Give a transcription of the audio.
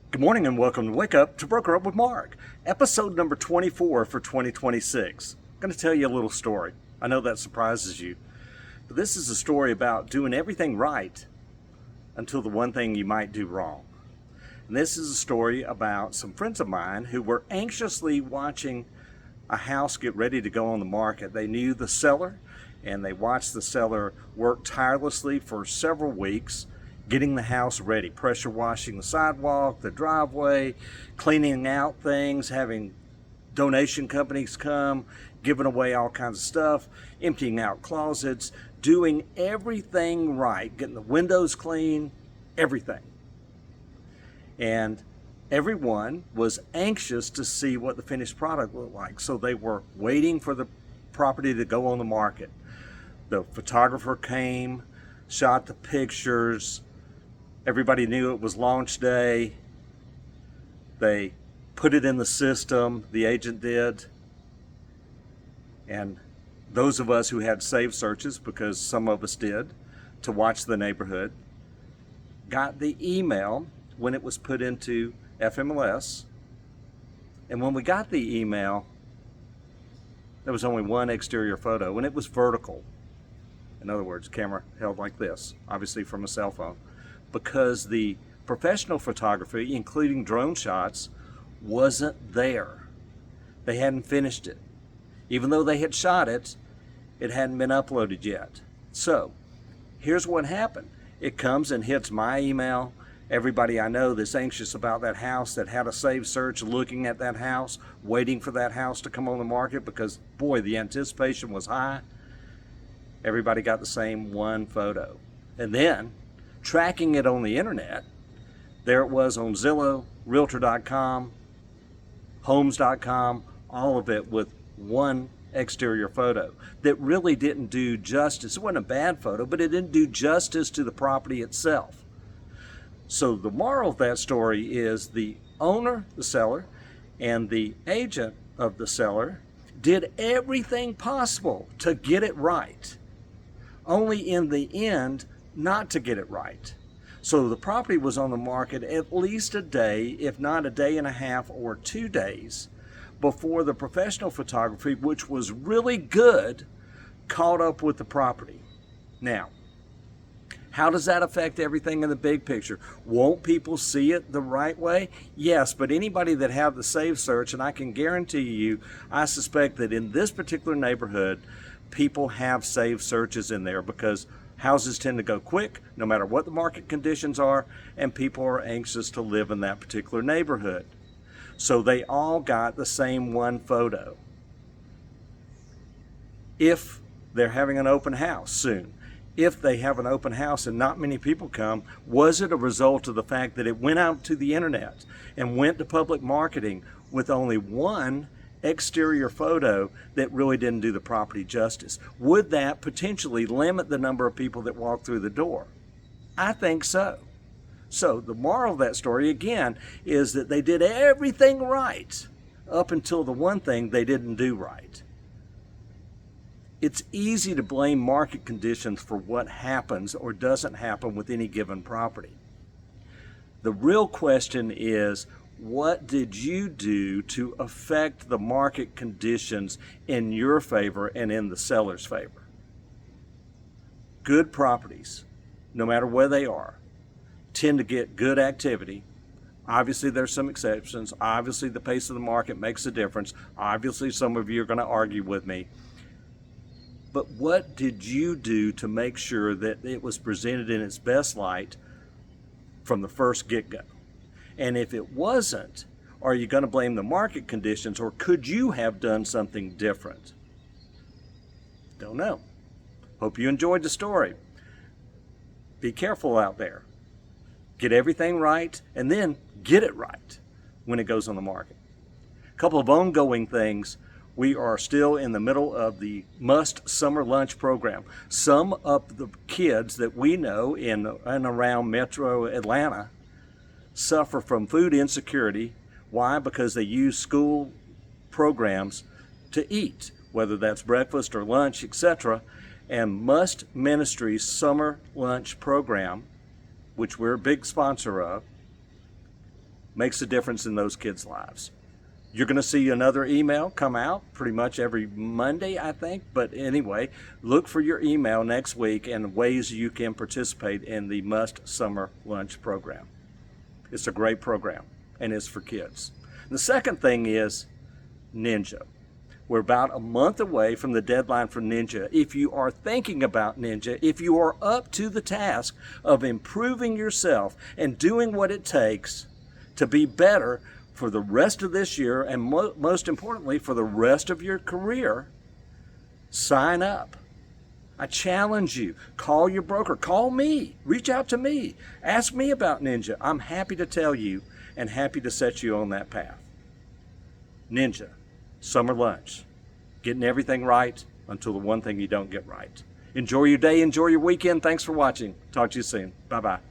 Good morning and welcome to Wake Up to Broker Up with Mark, episode number 24 for 2026. I'm going to tell you a little story. I know that surprises you, but this is a story about doing everything right until the one thing you might do wrong. And this is a story about some friends of mine who were anxiously watching a house get ready to go on the market. They knew the seller and they watched the seller work tirelessly for several weeks getting the house ready, pressure washing the sidewalk, the driveway, cleaning out things, having donation companies come, giving away all kinds of stuff, emptying out closets, doing everything right, getting the windows clean, everything. And everyone was anxious to see what the finished product looked like. So they were waiting for the property to go on the market. The photographer came, shot the pictures. Everybody knew it was launch day. They put it in the system, the agent did. And those of us who had saved searches, because some of us did, to watch the neighborhood, got the email when it was put into FMLS. And when we got the email, there was only one exterior photo, and it was vertical. In other words, camera held like this, obviously from a cell phone, because the professional photography, including drone shots, wasn't there. They hadn't finished it. Even though they had shot it, it hadn't been uploaded yet. So here's what happened. It comes and hits my email. Everybody I know that's anxious about that house, that had a saved search looking at that house, waiting for that house to come on the market because, boy, the anticipation was high. Everybody got the same one photo. And then, tracking it on the internet, there it was on Zillow, Realtor.com, Homes.com, all of it with one exterior photo that really didn't do justice. It wasn't a bad photo, but it didn't do justice to the property itself. So the moral of that story is the owner, the seller, and the agent of the seller did everything possible to get it right, only in the end not to get it right. So the property was on the market at least a day, if not a day and a half or 2 days, before the professional photography, which was really good, caught up with the property. Now, how does that affect everything in the big picture? Won't people see it the right way? Yes, but anybody that have the saved search, and I can guarantee you, I suspect that in this particular neighborhood, people have saved searches in there because houses tend to go quick no matter what the market conditions are, and people are anxious to live in that particular neighborhood. So they all got the same one photo. If they're having an open house soon, if they have an open house and not many people come, was it a result of the fact that it went out to the internet and went to public marketing with only one exterior photo that really didn't do the property justice? Would that potentially limit the number of people that walk through the door? I think so. So the moral of that story, again, is that they did everything right up until the one thing they didn't do right. It's easy to blame market conditions for what happens or doesn't happen with any given property. The real question is, what did you do to affect the market conditions in your favor and in the seller's favor? Good properties, no matter where they are, tend to get good activity. Obviously, there's some exceptions. Obviously, the pace of the market makes a difference. Obviously, some of you are going to argue with me. But what did you do to make sure that it was presented in its best light from the first get-go? And if it wasn't, are you going to blame the market conditions, or could you have done something different? Don't know. Hope you enjoyed the story. Be careful out there. Get everything right, and then get it right when it goes on the market. A couple of ongoing things. We are still in the middle of the Must Summer Lunch program. Some of the kids that we know in and around Metro Atlanta suffer from food insecurity. Why? Because they use school programs to eat, whether that's breakfast or lunch, etc. And Must Ministries Summer Lunch Program, which we're a big sponsor of, makes a difference in those kids' lives. You're going to see another email come out pretty much every Monday, I think. But anyway, look for your email next week and ways you can participate in the Must Summer Lunch program. It's a great program, and it's for kids. The second thing is Ninja. We're about a month away from the deadline for Ninja. If you are thinking about Ninja, if you are up to the task of improving yourself and doing what it takes to be better for the rest of this year, and most importantly, for the rest of your career, sign up. I challenge you. Call your broker. Call me. Reach out to me. Ask me about Ninja. I'm happy to tell you and happy to set you on that path. Ninja, summer lunch. Getting everything right until the one thing you don't get right. Enjoy your day. Enjoy your weekend. Thanks for watching. Talk to you soon. Bye-bye.